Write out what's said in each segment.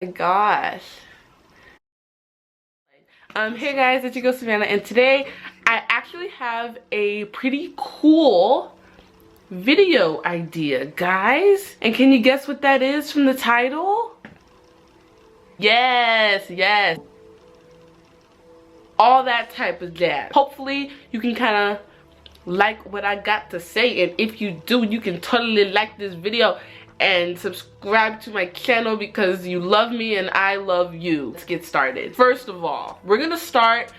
My gosh. Hey guys, it's your girl Savannah, and today I actually have a pretty cool video idea, guys. And can you guess what that is from the title? Yes. All that type of jazz. Hopefully you can kind of like what I got to say, and if you do, you can totally like this video and subscribe to my channel because you love me and I love you. Let's get started. First of all, we're gonna start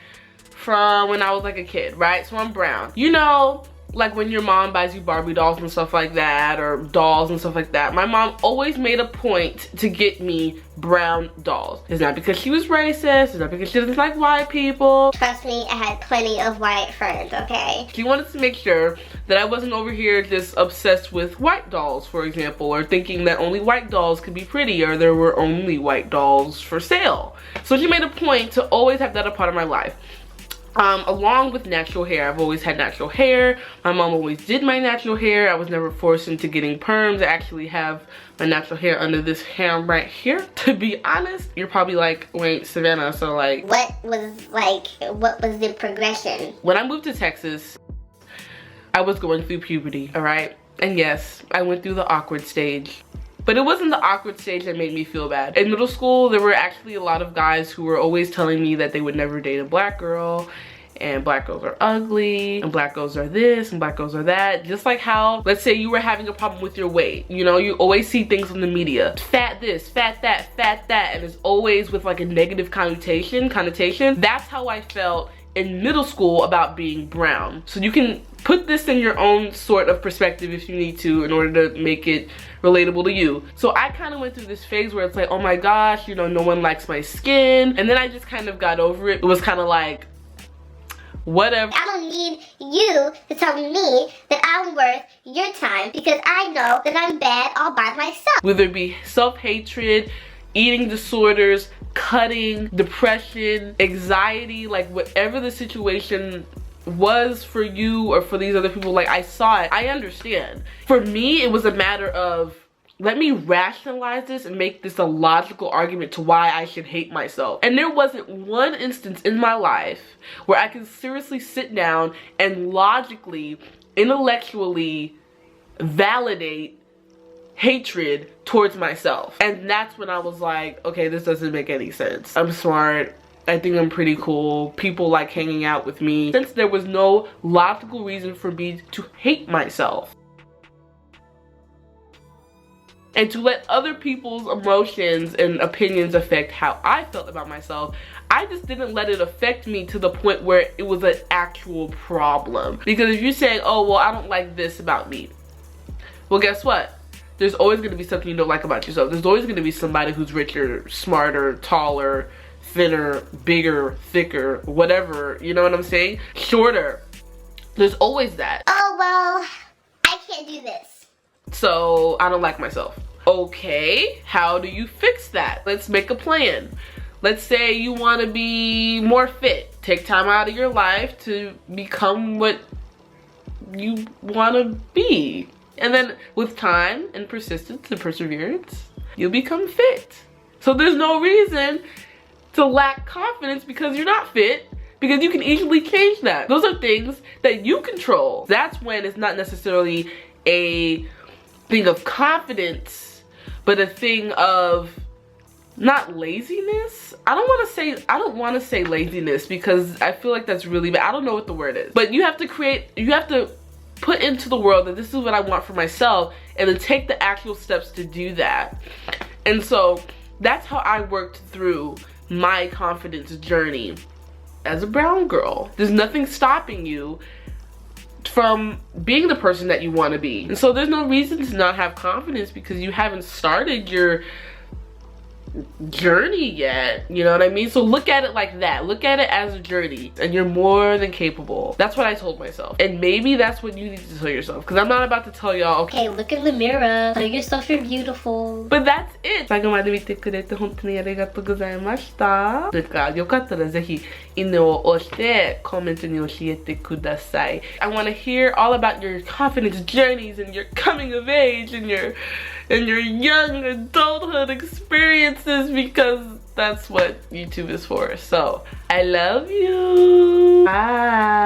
from when I was like a kid, right? So I'm brown. You know, like when your mom buys you Barbie dolls and stuff like that, or dolls and stuff like that, my mom always made a point to get me brown dolls. It's not because she was racist, it's not because she doesn't like white people. Trust me, I had plenty of white friends, okay? She wanted to make sure that I wasn't over here just obsessed with white dolls, for example, or thinking that only white dolls could be pretty, or there were only white dolls for sale. So she made a point to always have that a part of my life. Along with natural hair. I've always had natural hair. My mom always did my natural hair. I was never forced into getting perms. I actually have my natural hair under this hair right here. To be honest, you're probably like, wait, Savannah, so like... What was the progression? When I moved to Texas, I was going through puberty, all right? And yes, I went through the awkward stage. But it wasn't the awkward stage that made me feel bad. In middle school, there were actually a lot of guys who were always telling me that they would never date a black girl, and black girls are ugly, and black girls are this, and black girls are that. Just like how, let's say you were having a problem with your weight. You know, you always see things in the media. Fat this, fat that, and it's always with like a negative connotation. That's how I felt in middle school about being brown. So you can put this in your own sort of perspective if you need to, in order to make it relatable to you. So I kind of went through this phase where it's like, oh my gosh, you know, no one likes my skin. And then I just kind of got over it. It was kind of like, whatever. I don't need you to tell me that I'm worth your time, because I know that I'm bad all by myself. Whether it be self-hatred, eating disorders, cutting, depression, anxiety, like whatever the situation was for you or for these other people, like I saw it, I understand. For me, it was a matter of, let me rationalize this and make this a logical argument to why I should hate myself. And there wasn't one instance in my life where I could seriously sit down and logically, intellectually validate hatred towards myself. And that's when I was like, okay, this doesn't make any sense. I'm smart. I think I'm pretty cool. People like hanging out with me. Since there was no logical reason for me to hate myself and to let other people's emotions and opinions affect how I felt about myself, I just didn't let it affect me to the point where it was an actual problem. Because if you're saying, oh, well, I don't like this about me, well, guess what? There's always going to be something you don't like about yourself. There's always going to be somebody who's richer, smarter, taller, thinner, bigger, thicker, whatever, you know what I'm saying? Shorter. There's always that. Oh, well, I can't do this, so I don't like myself. Okay, how do you fix that? Let's make a plan. Let's say you want to be more fit. Take time out of your life to become what you want to be. And then with time and persistence and perseverance, you'll become fit. So there's no reason to lack confidence because you're not fit, because you can easily change that. Those are things that you control. That's when it's not necessarily a thing of confidence, but a thing of not laziness. I don't want to say laziness, because I feel like that's really bad. I don't know what the word is. But you have to put into the world that this is what I want for myself, and then take the actual steps to do that. And so that's how I worked through my confidence journey as a brown girl. There's nothing stopping you from being the person that you want to be. And so there's no reason to not have confidence because you haven't started your journey yet, you know what I mean? So look at it like that. Look at it as a journey, and you're more than capable. That's what I told myself, and maybe that's what you need to tell yourself, because I'm not about to tell y'all, okay, look in the mirror, tell yourself you're beautiful. But that's it. 最後まで見てくれて本当にありがとうございました。なんかよかったらぜひいいねを押してコメントに教えてください。I want to hear all about your confidence journeys and your coming of age and your and your young adulthood experiences, because that's what YouTube is for. So I love you. Bye.